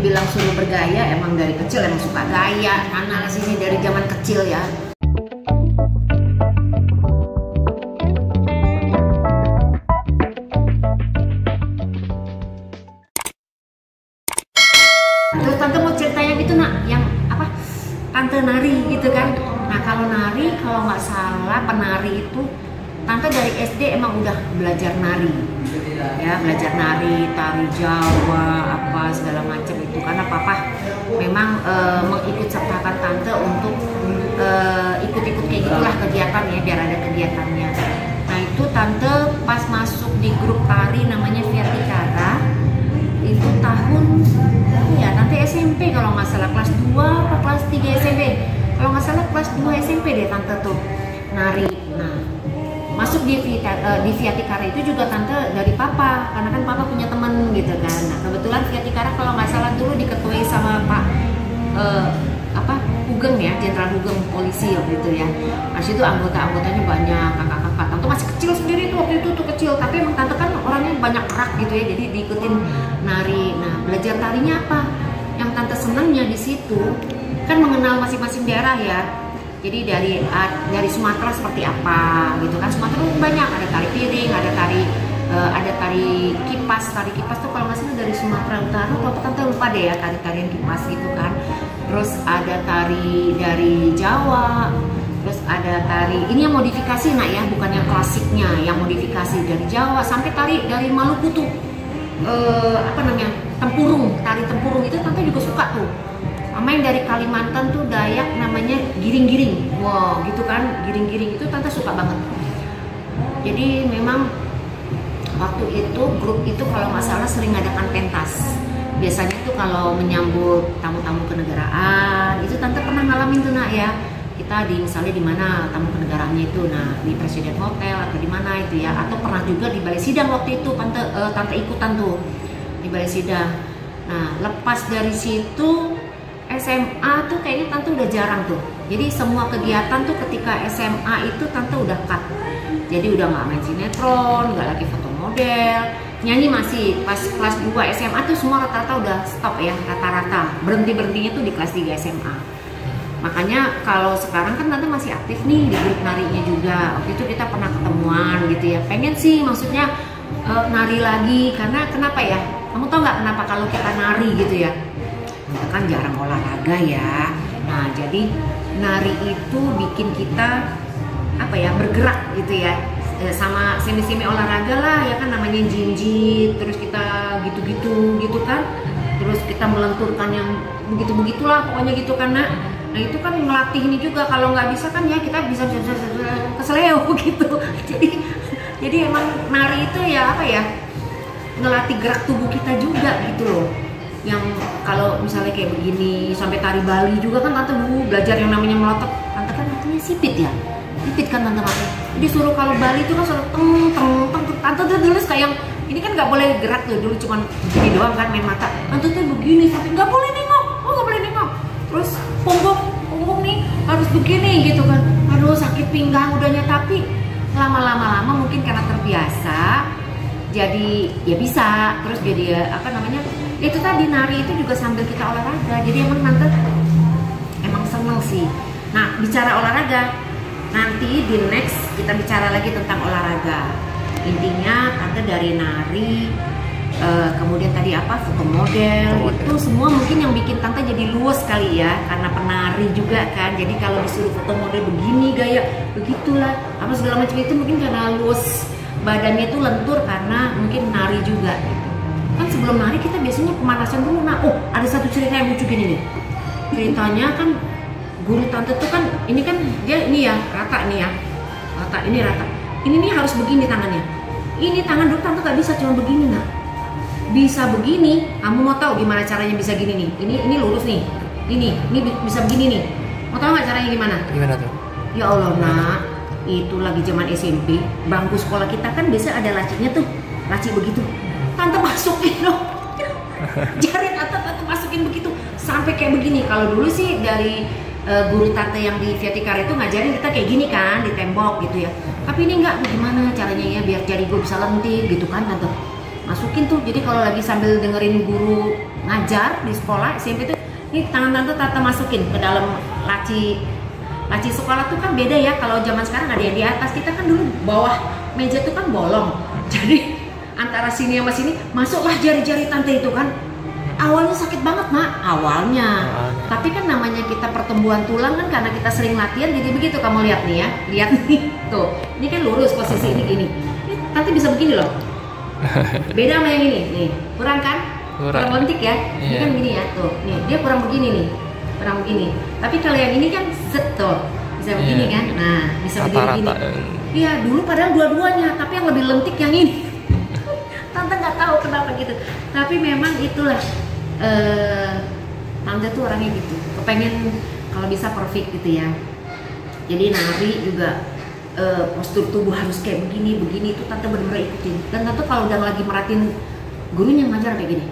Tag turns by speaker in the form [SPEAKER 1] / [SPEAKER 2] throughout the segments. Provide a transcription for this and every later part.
[SPEAKER 1] dibilang suruh bergaya, emang dari kecil emang suka gaya. Nana sini dari zaman kecil ya. Terus tante mau cerita yang itu nak, yang apa? Tante nari gitu kan. Nah kalau nari, kalau nggak salah penari itu tante dari SD emang udah belajar nari, ya belajar nari, tari Jawa, apa segala macam itu. Karena papa memang mengikut sertakan tante untuk ikut-ikut kayak gitulah kegiatan ya, biar ada kegiatannya. Nah itu tante pas masuk di grup tari namanya Viatikara, itu tahun ya nanti SMP kalau nggak salah kelas 2 atau kelas 3 SMP. Kalau nggak salah kelas 2 SMP deh tante tuh nari. Nah masuk di Viatikara itu juga tante dari papa, karena kan papa punya temen gitu kan. Nah kebetulan Viatikara kalau nggak salah dulu diketuai sama Pak Hugeng ya, Jenderal Hugeng polisi waktu itu ya. Nah situ anggotanya banyak, kakak-kakak. Tante masih kecil sendiri tuh waktu itu tuh kecil, tapi emang tante kan orangnya banyak gerak gitu ya, jadi diikutin nari. Nah belajar tarinya apa? Yang tante senangnya di situ kan mengenal masing-masing daerah ya. Jadi dari Sumatera seperti apa gitu kan. Sumatera banyak, ada tari piring, ada tari kipas. Tari kipas tuh kalau nggak salah dari Sumatera Utara, kalau tante lupa deh ya tari-tarian kipas gitu kan. Terus ada tari dari Jawa, terus ada tari ini yang modifikasi nak ya, bukan yang klasiknya, yang modifikasi dari Jawa, sampai tari dari Maluku tuh tempurung, tari tempurung itu tante juga suka tuh. Sama yang dari Kalimantan tuh Dayak namanya giring-giring, wow gitu kan, giring-giring itu tante suka banget. Jadi memang waktu itu grup itu kalau nggak salah sering ngadakan pentas. Biasanya tuh kalau menyambut tamu-tamu kenegaraan itu tante pernah ngalamin tuh nak ya. Kita misalnya di mana tamu kenegaraannya itu, nah di Presiden Hotel atau di mana itu ya, atau pernah juga di Balai Sidang waktu itu tante ikutan tuh di Balai Sidang. Nah lepas dari situ SMA tuh kayaknya tante udah jarang tuh. Jadi semua kegiatan tuh ketika SMA itu tante udah cut. Jadi udah nggak main sinetron, nggak lagi foto model, nyanyi masih. Pas kelas 2 SMA tuh semua rata-rata udah stop ya, rata-rata. Berhentinya tuh di kelas 3 SMA. Makanya kalau sekarang kan tante masih aktif nih di grup narinya juga. Waktu itu kita pernah ketemuan gitu ya. Pengen sih maksudnya nari lagi, karena kenapa ya? Kamu tau nggak kenapa kalau kita nari gitu ya? Kita kan jarang olahraga ya. Nah jadi nari itu bikin kita bergerak gitu ya, sama semi-semi olahraga lah ya kan, namanya jinjit, terus kita gitu kan, terus kita melenturkan yang begitulah pokoknya gitu kan nak. Nah itu kan ngelatih ini juga, kalau nggak bisa kan ya kita bisa keseleo gitu. Jadi emang nari itu ya ngelatih gerak tubuh kita juga gitu loh. Yang kalau misalnya kayak begini sampai tari Bali juga kan tante belajar yang namanya melotot. Tante kan artinya sipit ya, sipit kan tante pakai. Jadi suruh kalau Bali itu kan suruh teng. Tante tuh dulu kayak yang ini kan nggak boleh gerak tuh, dulu cuman begini doang kan main mata. Tante tuh begini sampai nggak boleh nengok, nggak boleh nengok. Terus punggung nih harus begini gitu kan. Aduh sakit pinggang udahnya, tapi lama-lama mungkin karena terbiasa jadi ya bisa. Terus jadi itu tadi nari itu juga sambil kita olahraga, jadi emang tante emang seneng sih. Nah bicara olahraga, nanti di next kita bicara lagi tentang olahraga. Intinya tante dari nari, kemudian tadi foto model, itu semua mungkin yang bikin tante jadi luas kali ya, karena penari juga kan. Jadi kalau disuruh foto model begini gaya begitulah apa segala macam itu mungkin karena luas badannya itu lentur karena mungkin nari juga gitu. Kan sebelum nari kita biasanya pemanasan dulu. Nah, ada satu cerita yang lucu gini nih. Ceritanya kan guru tante tuh kan ini kan dia ini ya rata nih ya. Rata. Ini nih harus begini tangannya. Ini tangan dulu tante gak bisa cuma begini nak. Bisa begini. Kamu mau tahu gimana caranya bisa gini nih? Ini lurus nih. Ini bisa begini nih. Mau tahu nggak caranya gimana? Gimana tuh? Ya Allah nak, itu lagi zaman SMP. Bangku sekolah kita kan biasa ada lacinya tuh, laci begitu. Tante masukin loh, jari tante masukin begitu sampai kayak begini. Kalau dulu sih dari guru tante yang di Viatikara itu ngajarin kita kayak gini kan di tembok gitu ya. Tapi ini enggak, gimana caranya ya biar jari gue bisa lentir gitu kan tante. Masukin tuh, jadi kalau lagi sambil dengerin guru ngajar di sekolah SMP tuh, ini tangan tante masukin ke dalam laci sekolah tuh kan beda ya. Kalau zaman sekarang ada yang di atas, kita kan dulu bawah meja tuh kan bolong. Jadi antara sini sama sini masuklah jari-jari tante itu kan. Awalnya sakit banget mak, awalnya. Tapi kan namanya kita pertumbuhan tulang kan, karena kita sering latihan jadi begitu. Kamu lihat nih ya, lihat nih tuh, ini kan lurus posisi ini gini. Ini tante bisa begini loh. Beda sama yang ini, nih kurang kan? Kurang lentik ya. Ini kan gini ya, tuh, nih dia kurang begini nih, kurang begini. Tapi kalau yang ini kan set tuh, bisa begini kan? Nah, bisa begini. Iya, dulu padahal dua-duanya, tapi yang lebih lentik yang ini. Tante nggak tahu kenapa gitu. Tapi memang itulah. Tante tuh orangnya gitu, kepengen kalau bisa perfect gitu ya. Jadi nari juga postur tubuh harus kayak begini itu tante benar-benar ikutin. Dan tante kalau udah lagi merhatiin gurunya ngajar kayak gini,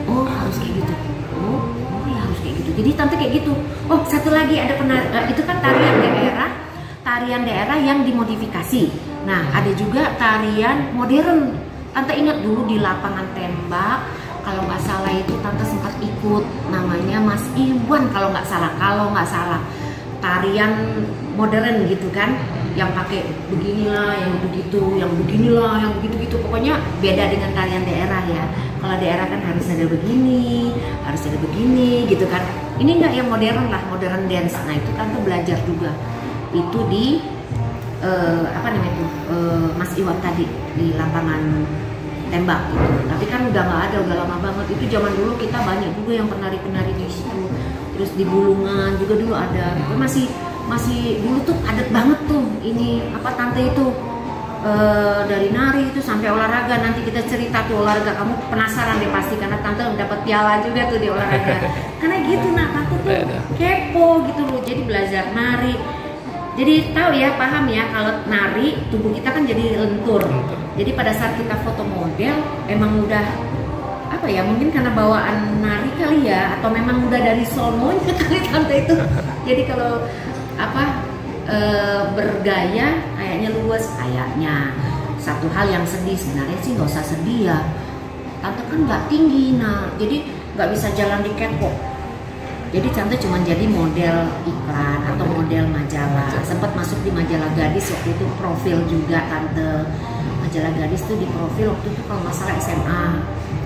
[SPEAKER 1] oh harus kayak gitu, oh ya harus kayak gitu. Jadi tante kayak gitu. Oh satu lagi ada itu kan tarian daerah yang dimodifikasi. Nah ada juga tarian modern. Tante ingat dulu di lapangan tembak, kalau nggak salah itu tante sempat ikut, namanya Mas Iwan kalau nggak salah, tarian modern gitu kan, yang pakai beginilah, yang begitu, yang beginilah, yang begitu-gitu, pokoknya beda dengan tarian daerah ya. Kalau daerah kan harus ada begini, harus ada begini gitu kan. Ini nggak yang modern lah, modern dance. Nah itu tante belajar juga, itu di Mas Iwan tadi di lapangan tembak gitu. Tapi kan udah nggak ada, udah lama banget. Itu zaman dulu kita banyak juga yang penari-penari di situ. Terus di Bulungan juga dulu ada. Itu masih dulu tuh padat banget tuh. Ini apa tante itu dari nari itu sampai olahraga. Nanti kita cerita tuh olahraga. Kamu penasaran deh pasti karena tante dapat piala juga tuh di olahraga. Karena gitu, nah tante tuh kepo gitu loh. Jadi belajar nari. Jadi tahu ya, paham ya, kalau nari tubuh kita kan jadi lentur. Jadi pada saat kita foto model emang udah apa ya, mungkin karena bawaan nari kali ya, atau memang udah dari sononya kali tante itu. Jadi kalau apa bergaya kayaknya luas kayaknya. Satu hal yang sedih sebenarnya sih nggak usah sedih ya. Tante kan nggak tinggi, nah jadi nggak bisa jalan di catwalk. Jadi tante cuma jadi model iklan atau model majalah. Sempat masuk di majalah Gadis waktu itu, profil juga tante. Majalah Gadis tuh di profil waktu itu kalau nggak salah SMA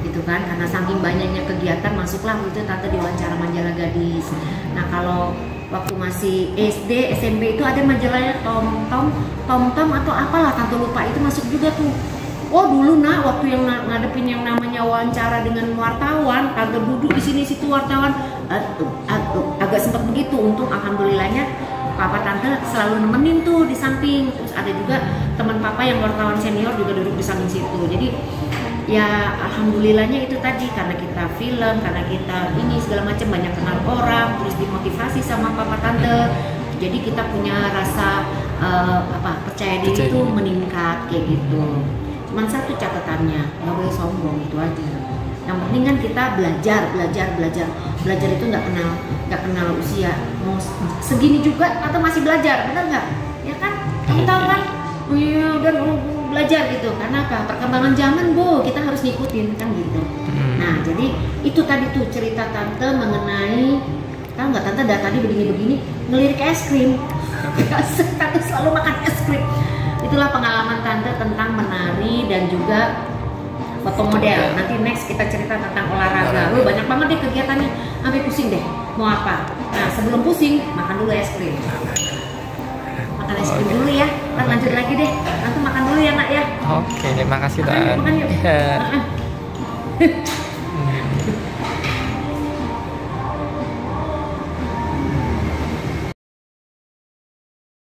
[SPEAKER 1] gitu kan. Karena saking banyaknya kegiatan masuklah waktu itu tante diwawancara majalah Gadis. Nah kalau waktu masih SD, SMP itu ada majalahnya Tom atau apalah tante lupa, itu masuk juga tuh. Oh dulu nak waktu yang ngadepin yang namanya wawancara dengan wartawan, tante duduk di sini situ wartawan, agak sempat begitu. Untung alhamdulillahnya papa tante selalu nemenin tuh di samping. Terus ada juga teman papa yang wartawan senior juga duduk di samping situ. Jadi ya alhamdulillahnya itu tadi, karena kita film, karena kita ini segala macam, banyak kenal orang, terus dimotivasi sama papa tante. Jadi kita punya rasa percaya diri itu meningkat kayak gitu. Cuman satu catatannya, nggak boleh sombong, itu aja. Yang penting kan kita belajar itu nggak kenal usia. Mau segini juga atau masih belajar, benar nggak? Ya kan? Kamu tahu kan? Oh iya, udah belajar gitu. Karena apa? Perkembangan zaman, kita harus ngikutin kan gitu. Nah, jadi itu tadi tuh cerita tante mengenai, tahu nggak tante dari tadi begini-begini ngelirik es krim. Tante selalu makan es krim. Itulah pengalaman tante tentang menari dan juga foto model. Nanti next kita cerita tentang olahraga. Banyak banget deh kegiatannya, sampai pusing deh mau apa. Nah sebelum pusing makan dulu es krim. Makan es krim dulu ya. Lanjut lagi deh. Nanti makan dulu ya nak ya.
[SPEAKER 2] Oke, terima kasih.
[SPEAKER 1] Makan yuk.